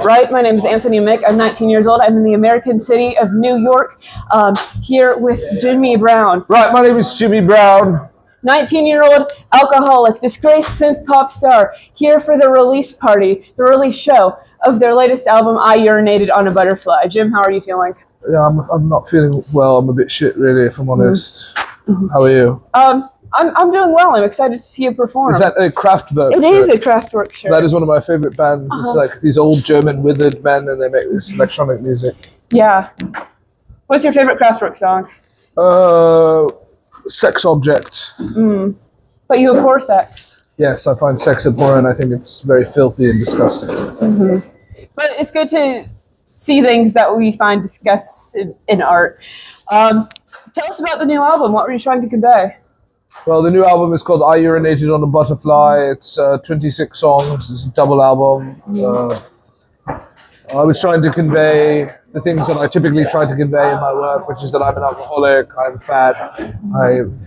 right? My name is Anthony Mick. I'm 19 years old. I'm in the American city of New York, here with Jimmy Brown. Right, my name is Jimmy Brown. 19-year-old alcoholic, disgraced synth pop star, here for the release party, the release show of their latest album, I Urinated on a Butterfly. Jim, how are you feeling? Yeah, I'm not feeling well. I'm a bit shit, really, if I'm honest. Mm-hmm. How are you? I'm doing well. I'm excited to see you perform. Is that a Kraftwerk shirt? It is a Kraftwerk shirt. That is one of my favorite bands. It's like these old German withered men, and they make this electronic music. Yeah. What's your favorite Kraftwerk song? Sex Object. But you abhor sex. Yes, I find sex abhorrent. I think it's very filthy and disgusting. Mm-hmm. But it's good to see things that we find disgusting in art. Tell us about the new album. What were you trying to convey? Well, the new album is called I Urinated on a Butterfly. It's 26 songs. It's a double album. I was trying to convey the things that I typically try to convey in my work, which is that I'm an alcoholic, I'm fat, I'm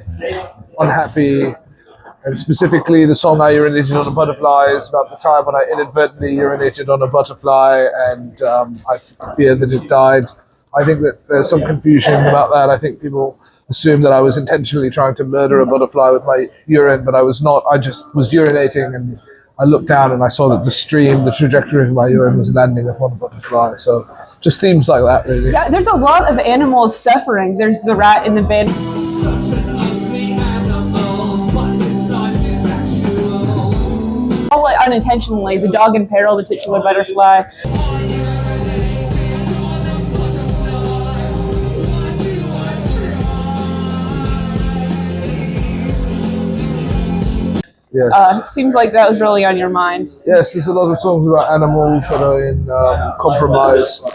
unhappy, and specifically the song I Urinated on a Butterfly is about the time when I inadvertently urinated on a butterfly and I fear that it died. I think that there's some confusion about that. I think people assume that I was intentionally trying to murder a butterfly with my urine, but I was not. I just was urinating and I looked down and I saw that the trajectory of my urine was landing upon a butterfly. So just themes like that, really. Yeah, there's a lot of animals suffering. There's the rat in the bin. All unintentionally, the dog in peril, the titular butterfly. Yes. It seems like that was really on your mind. Yes, there's a lot of songs about animals that are in compromised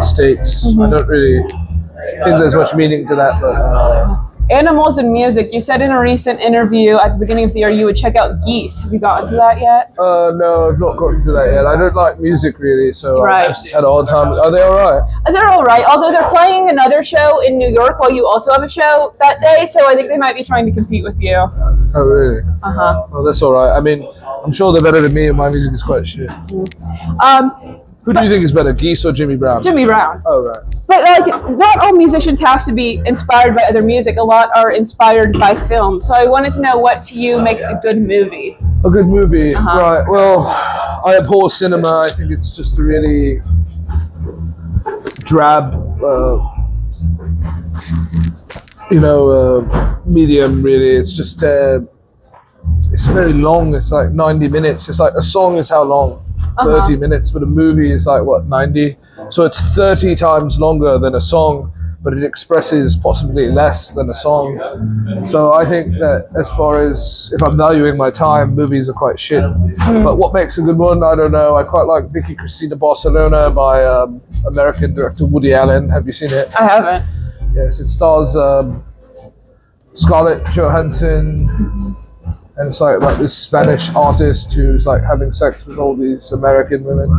states. I don't really think there's much meaning to that, but... Animals and music. You said in a recent interview at the beginning of the year you would check out Geese. Have you gotten to that yet? No, I've not gotten to that yet. I don't like music really, so I've just had a hard time. Are they all right? They're all right, although they're playing another show in New York while you also have a show that day, so I think they might be trying to compete with you. Oh, really? Uh-huh. Well, that's all right. I mean, I'm sure they're better than me and my music is quite shit. Who do you think is better, Geese or Jimmy Brown? Jimmy Brown. Oh, right. But not all musicians have to be inspired by other music. A lot are inspired by film. So I wanted to know what to you makes a good movie. A good movie, right? Well, I abhor cinema. I think it's just a really drab, medium. Really, it's just it's very long. It's like 90 minutes. It's like a song is how long? 30 minutes, but a movie is like, what, 90? So it's 30 times longer than a song, but it expresses possibly less than a song. So I think that as far as if I'm valuing my time, movies are quite shit. But what makes a good one, I don't know. I quite like Vicky Cristina Barcelona by American director Woody Allen. Have you seen it? I haven't. Yes, it stars Scarlett Johansson, and it's like about this Spanish artist who's like having sex with all these American women.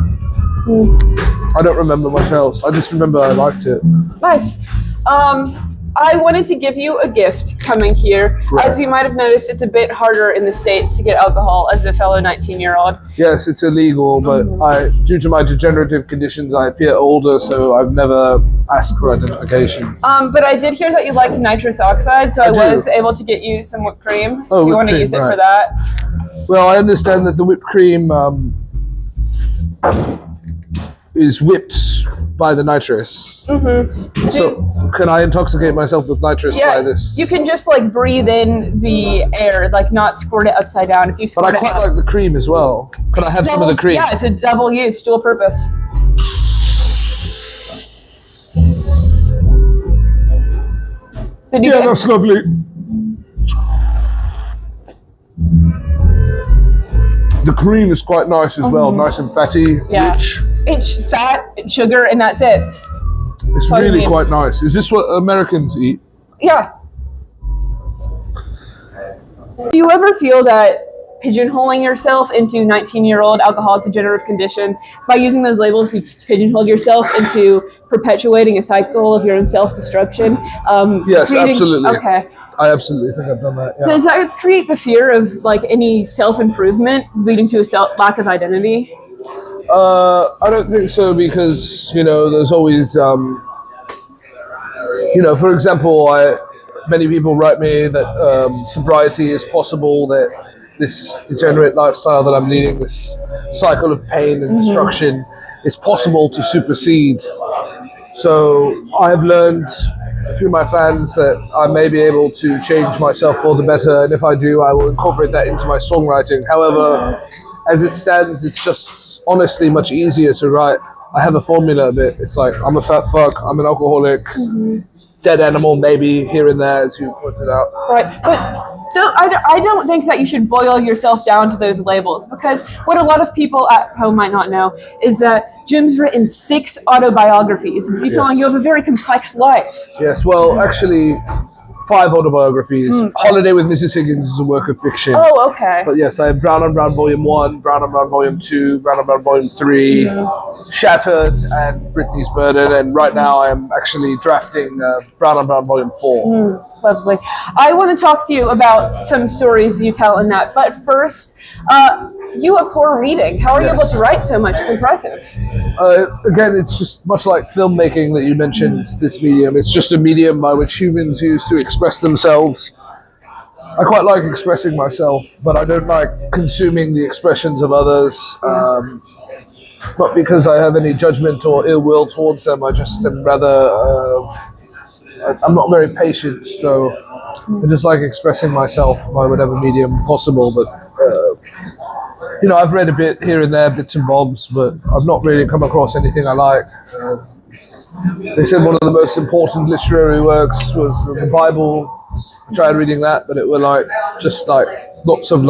I don't remember much else. I just remember I liked it. Nice. I wanted to give you a gift coming here. Right. As you might have noticed, it's a bit harder in the States to get alcohol as a fellow 19-year-old. Yes, it's illegal, but due to my degenerative conditions, I appear older, so I've never asked for identification. But I did hear that you liked nitrous oxide, so I was able to get you some whipped cream. Oh, if you want to use it for that. Well, I understand that the whipped cream is whipped by the nitrous. So can I intoxicate myself with nitrous by this? You can just like breathe in the air, like not squirt it upside down. If you squirt But I quite like the cream as well. Can I have some of the cream? Yeah, it's a double use, dual purpose. Yeah, that's lovely. The cream is quite nice as well, nice and fatty, rich. It's fat, sugar, and that's it. It's really quite nice. Is this what Americans eat? Yeah. Do you ever feel that pigeonholing yourself into 19-year-old alcoholic degenerative condition by using those labels, you pigeonhole yourself into perpetuating a cycle of your own self-destruction? Yes, absolutely. Okay. I absolutely think I've done that. Yeah. Does that create the fear of like any self-improvement leading to a lack of identity? I don't think so because there's always for example, many people write me that sobriety is possible, that this degenerate lifestyle that I'm leading, this cycle of pain and destruction, is possible to supersede. So I've learned through my fans that I may be able to change myself for the better, and if I do, I will incorporate that into my songwriting. However, as it stands, it's just honestly much easier to write. I have a formula a bit. It's like, I'm a fat fuck, I'm an alcoholic, dead animal maybe here and there, as you pointed out. Right, but I don't think that you should boil yourself down to those labels, because what a lot of people at home might not know is that Jim's written 6 autobiographies, detailing you have a very complex life. Yes, well, actually, 5 autobiographies. Holiday with Mrs. Higgins is a work of fiction. Oh, okay. But yes, I have Brown on Brown Volume 1, Brown on Brown Volume 2, Brown on Brown Volume 3, Shattered, and Brittany's Burden. And right now I'm actually drafting Brown on Brown Volume 4. Lovely. I want to talk to you about some stories you tell in that. But first, you abhor reading. How are you able to write so much? It's impressive. Again, it's just much like filmmaking that you mentioned, this medium. It's just a medium by which humans use to express themselves. I quite like expressing myself, but I don't like consuming the expressions of others. Not because I have any judgment or ill will towards them. I just am rather, I'm not very patient, so I just like expressing myself by whatever medium possible. But I've read a bit here and there, bits and bobs, but I've not really come across anything I like. They said one of the most important literary works was the Bible. I tried reading that, but it were just lots of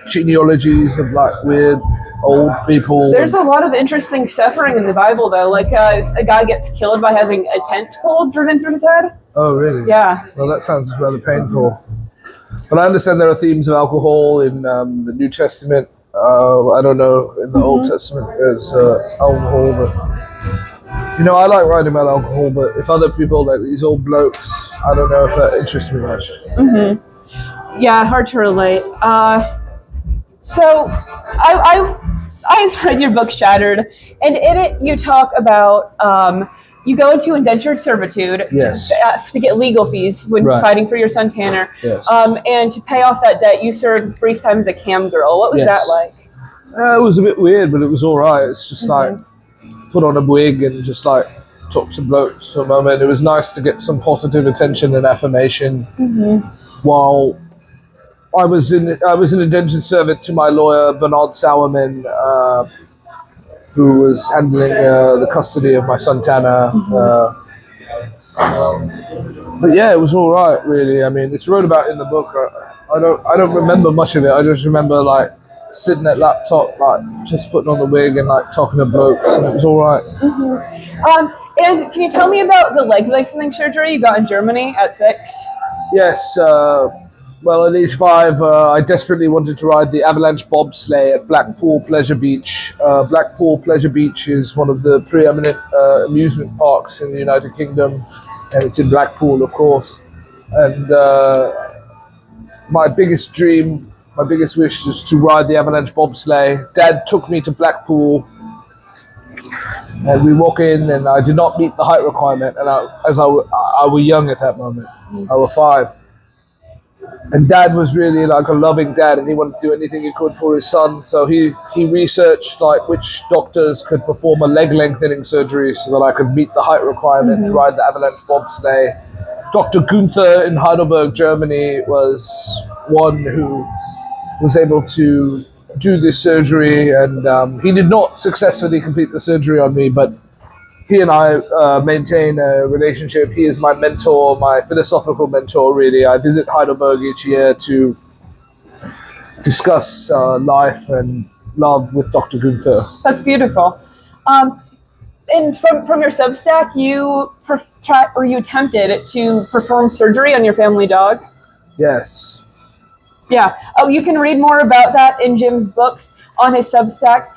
genealogies of weird old people. There's a lot of interesting suffering in the Bible, though. Like a guy gets killed by having a tent pole driven through his head. Oh, really? Yeah. Well, that sounds rather painful. But I understand there are themes of alcohol in the New Testament. I don't know, in the Old Testament there's alcohol, but I like writing about alcohol, but if other people, like these old blokes, I don't know if that interests me much. Yeah, hard to relate. So I read your book Shattered, and in it you talk about you go into indentured servitude to get legal fees when fighting for your son Tanner. Yes. And to pay off that debt, you served brief time as a cam girl. What was that like? It was a bit weird, but it was all right. It's just put on a wig and just talk to blokes for a moment. It was nice to get some positive attention and affirmation while I was an indentured servant to my lawyer Bernard Sauerman, who was handling the custody of my son Tanner. But yeah, it was all right, really. I mean, it's wrote about in the book. I don't remember much of it. I just remember sitting at laptop, just putting on the wig and talking to blokes, and it was all right. And can you tell me about the leg lengthening surgery you got in Germany at 6? Yes. Well, at age 5, I desperately wanted to ride the avalanche bobsleigh at Blackpool Pleasure Beach. Blackpool Pleasure Beach is one of the preeminent amusement parks in the United Kingdom, and it's in Blackpool, of course. And my biggest dream, my biggest wish is to ride the avalanche bobsleigh. Dad took me to Blackpool, and we walk in, and I did not meet the height requirement, and I was young at that moment. I was 5. And Dad was really a loving dad, and he wanted to do anything he could for his son. So he researched which doctors could perform a leg lengthening surgery so that I could meet the height requirement to ride the avalanche bobsleigh. Dr. Gunther in Heidelberg, Germany, was one who was able to do this surgery, and he did not successfully complete the surgery on me, but he and I maintain a relationship. He is my mentor, my philosophical mentor, really. I visit Heidelberg each year to discuss life and love with Dr. Gunther. That's beautiful. And from your Substack, you attempted to perform surgery on your family dog? Yes. Yeah. Oh, you can read more about that in Jim's books on his Substack.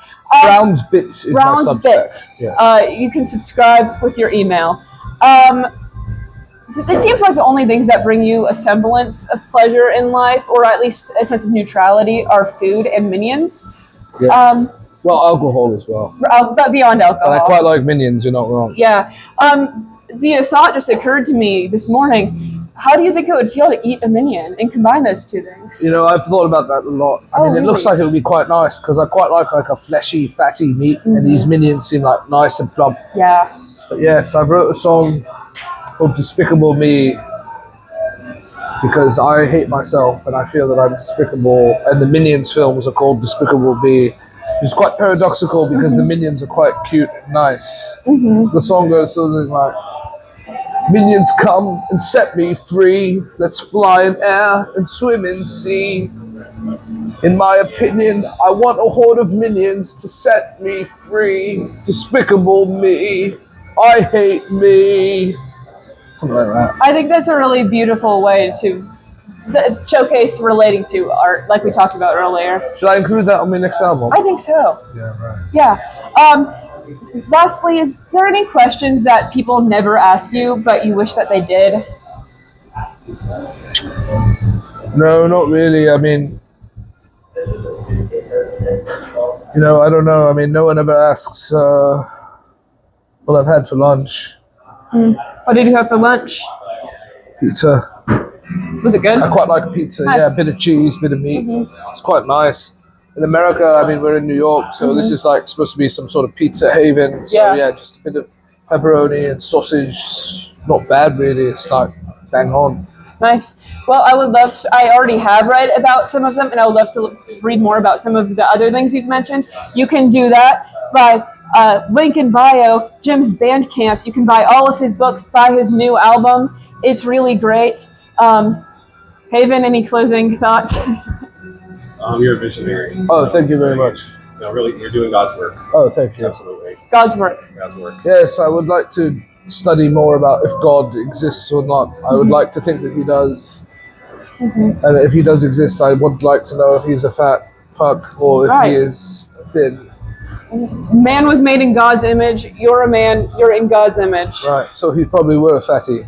Brown's Bits is Brown's my Substack. Bits. Yes. You can subscribe with your email. It seems like the only things that bring you a semblance of pleasure in life, or at least a sense of neutrality, are food and minions. Yes. Well, alcohol as well. But beyond But alcohol. I quite like Minions. You're not wrong. Yeah. The thought just occurred to me this morning. How do you think it would feel to eat a minion and combine those two things? You know, I've thought about that a lot. I mean, it looks like it would be quite nice because I quite like a fleshy, fatty meat, and these Minions seem like nice and plump. Yeah. But yes, I wrote a song called "Despicable Me" because I hate myself and I feel that I'm despicable. And the Minions films are called Despicable Me. It's quite paradoxical because the Minions are quite cute and nice. The song goes something like, "Minions come and set me free. Let's fly in air and swim in sea. In my opinion, I want a horde of minions to set me free. Despicable me. I hate me." Something like that. I think that's a really beautiful way to showcase relating to art, like we talked about earlier. Should I include that on my next album? I think so. Yeah, right. Yeah. Lastly, is there any questions that people never ask you, but you wish that they did? No, not really. I mean, you know, I don't know. I mean, no one ever asks what I've had for lunch. What did you have for lunch? Pizza. Was it good? I quite like pizza. Nice. Yeah, a bit of cheese, bit of meat. It's quite nice. In America, I mean, we're in New York, so this is like supposed to be some sort of pizza haven. So Yeah. yeah, just a bit of pepperoni and sausage. Not bad, really. It's like bang on. Nice. Well, I would love to, I already have read about some of them, and I would love to read more about some of the other things you've mentioned. You can do that by link in bio, Jim's Bandcamp. You can buy all of his books, buy his new album. It's really great. Haven, any closing thoughts? You're a visionary. Oh, thank you very much. No, really, you're doing God's work. Oh, thank you. Absolutely, God's work. God's work. Yes, I would like to study more about if God exists or not. I would like to think that he does. And if he does exist, I would like to know if he's a fat fuck or if Right. he is thin. Man was made in God's image. You're a man. You're in God's image. Right, so he probably were a fatty.